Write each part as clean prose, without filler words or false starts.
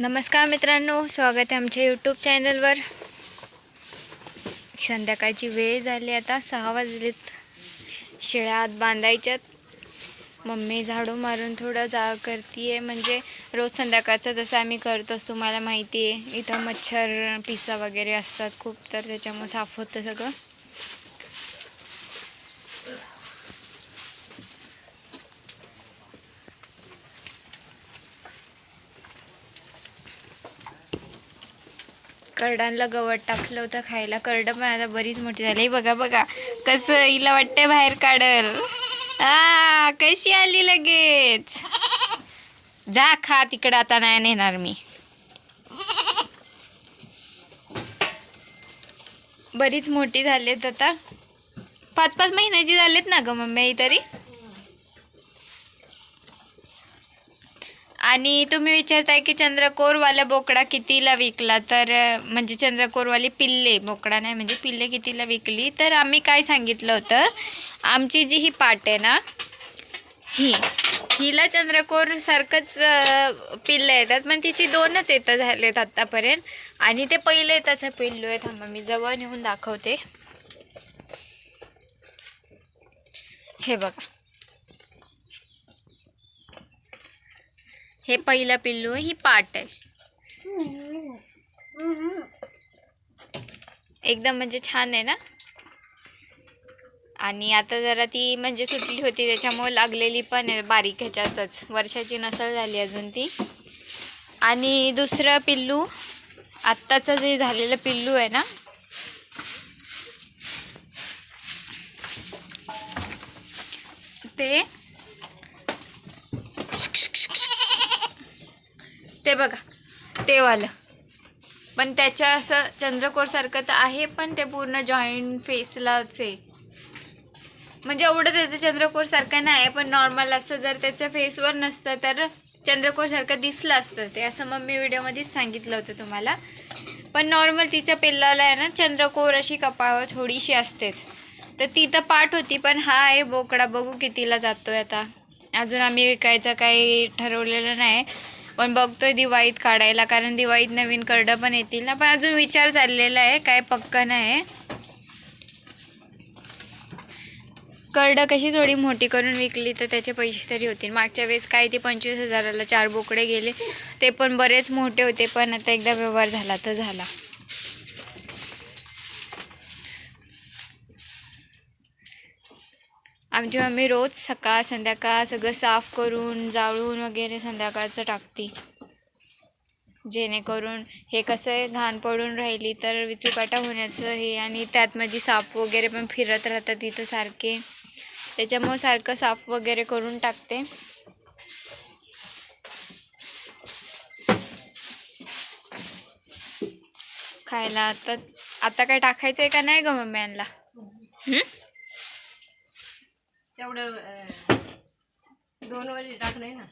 नमस्कार मित्रांनो, स्वागत आहे आमच्या यूट्यूब चॅनलवर। संध्याकाळची वेळ झाली, आता 6 वाजलेत। शेळ्या आत बांधायच्यात। मम्मी झाडू मारून थोडं जाळ करते, म्हणजे रोज संध्याकाळचं जसं आम्ही करतो तुम्हाला माहिती आहे। इथं मच्छर पिसा वगैरे असतात खूप, तर त्याच्यामुळे साफ होतं सगळं। करडांना गवत टाकलं होतं खायला। करडं पण आता बरीच मोठी झाली, बघा बघा कसं हिला वाटतंय बाहेर काढल। कशी आली लगेच। जा खा तिकडं, आता नाही नेणार मी। बरीच मोठी झालेत आता, 5-5 महिन्याची झालेत ना ग मम्मी तरी। आणि तुम्ही विचारताय की चंद्रकोरवाला बोकडा कितीला विकला, तर म्हणजे चंद्रकोरवाली पिल्ले, बोकडा नाही म्हणजे पिल्ले कितीला विकली, तर आम्ही काय सांगितलं होतं, आमची जी ही पाट आहे ना, हिला चंद्रकोर सारखंच पिल्ले येतात, पण तिची 2च येतं झालेत आत्तापर्यंत। आणि ते पहिले त्याचं पिल्लू आहे, थांबा मी जवळ नेऊन दाखवते। हे बघा, हे पहिलं पिल्लू आहे, ही पाट आहे। एकदम म्हणजे छान आहे ना। आणि आता जरा ती म्हणजे सुटली होती, त्याच्यामुळे लागलेली पण आहे बारीक ह्याच्यातच, वर्षाची नसल झाली अजून ती। आणि दुसरं पिल्लू, आत्ताचं जे झालेलं पिल्लू आहे ना, ते बघा, ते वालं पण त्याच्या असं चंद्रकोर सारखं तर आहे, पण ते पूर्ण जॉईंट फेसलाच आहे। म्हणजे एवढं त्याचं चंद्रकोर सारखं नाही, पण नॉर्मल असं जर त्याच्या फेसवर नसतं तर चंद्रकोर सारखं दिसलं असतं ते, असं मम्मी व्हिडिओमध्येच सांगितलं होतं तुम्हाला। पण नॉर्मल तिच्या पिल्लाला आहे ना चंद्रकोर अशी कपाळावर थोडीशी असतेच, तर ती तर पाठ होती। पण हा आहे बोकडा, बघू कितीला जातोय आता। अजून आम्ही विकायचं काही ठरवलेलं नाही, पण बघतोय दिवाळीत काढायला, कारण दिवाळीत नवीन करडं पण येतील ना। पण अजून विचार चाललेला आहे, काय पक्का नाही। करडं कशी थोडी मोठी करून विकली तर त्याचे पैसे तरी होतील। मागच्या वेळेस काय ते 25,000ला 4 बोकडे गेले, ते पण बरेच मोठे होते, पण आता एकदा व्यवहार झाला तर झाला। आमची मम्मी रोज सकाळ संध्याकाळ सगळं साफ करून जाळून वगैरे संध्याकाळचं टाकते, जेणेकरून हे कसं आहे, घाण पडून राहिली तर विचूकाटा होण्याचं हे, आणि त्यातमध्ये साप वगैरे पण फिरत राहतात तिथं सारखे, त्याच्यामुळे सारखं साफ वगैरे करून टाकते। खायला आता काय टाकायचं आहे का नाही ग मम्मी यांना? तेवढं 2 वारी टाकलंय ना।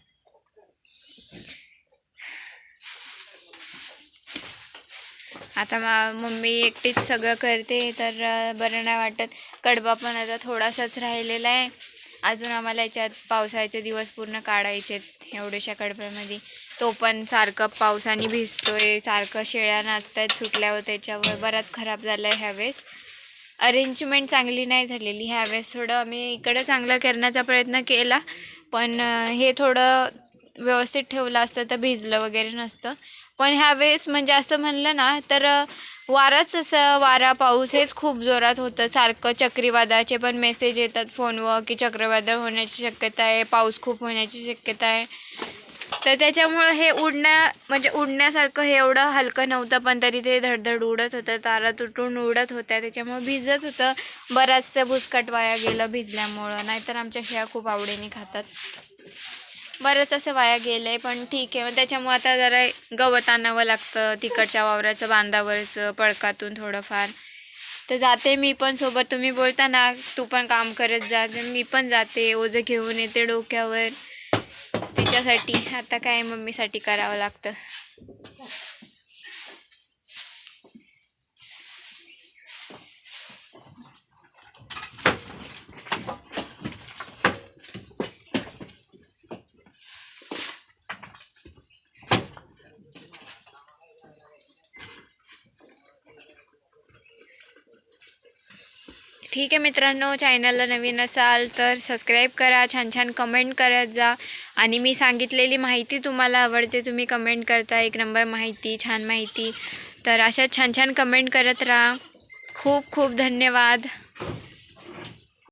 आता मम्मी एकटीच सगळं करते, तर बरं नाही वाटत। कडबा पण आता थोडासाच राहिलेला आहे, अजून आम्हाला याच्यात पावसाळ्याचे दिवस पूर्ण काढायचे एवढ्याशा कडब्यामध्ये। तो पण सारखं पावसाने भिजतोय, सारखं शेळ्या नाचतायत सुटल्यावर, त्याच्यावर बराच खराब झाला आहे ह्यावेळेस। अरेंजमेंट चांगली नाही झालेली ह्यावेळेस, थोडं आम्ही इकडं चांगलं करण्याचा प्रयत्न केला, पण हे थोडं व्यवस्थित ठेवलं असतं तर भिजलं वगैरे नसतं। पण ह्यावेळेस म्हणजे असं म्हणलं ना तर वाराच, असं वारा पाऊस हेच खूप जोरात होतं सारखं। चक्रीवादळाचे पण मेसेज येतात फोनवर की चक्रीवादळ होण्याची शक्यता आहे, पाऊस खूप होण्याची शक्यता आहे। तर त्याच्यामुळं हे म्हणजे उडण्यासारखं हे एवढं हलकं नव्हतं, पण तरी ते धडधड उडत होतं, तारा तुटून उडत होत्या, त्याच्यामुळे भिजत होतं। बराचसं भुसकट वाया गेलं भिजल्यामुळं, नाहीतर आमच्या शेळ्या खूप आवडीने खातात। बरंच असं वाया गेलं आहे, पण ठीक आहे। मग त्याच्यामुळे आता जरा गवत आणावं लागतं तिकडच्या वावराचं, बांधावरचं, पडकातून थोडंफार। तर जाते मी पण सोबत, तुम्ही बोलता ना तू पण काम करत जा, मी पण जाते, ओझं घेऊन येते डोक्यावर तिच्यासाठी। आता काय मम्मीसाठी करावं लागतं। ठीक आहे मित्रांनो, चॅनलला नवीन असाल तर सबस्क्राईब करा, छान छान कमेंट करत जा. आणि मी सांगितलेली माहिती तुम्हाला आवडते, तुम्ही कमेंट करता, 1 नंबर माहिती, छान माहिती. तर अशा छान छान कमेंट करत राहा. खूप खूप धन्यवाद.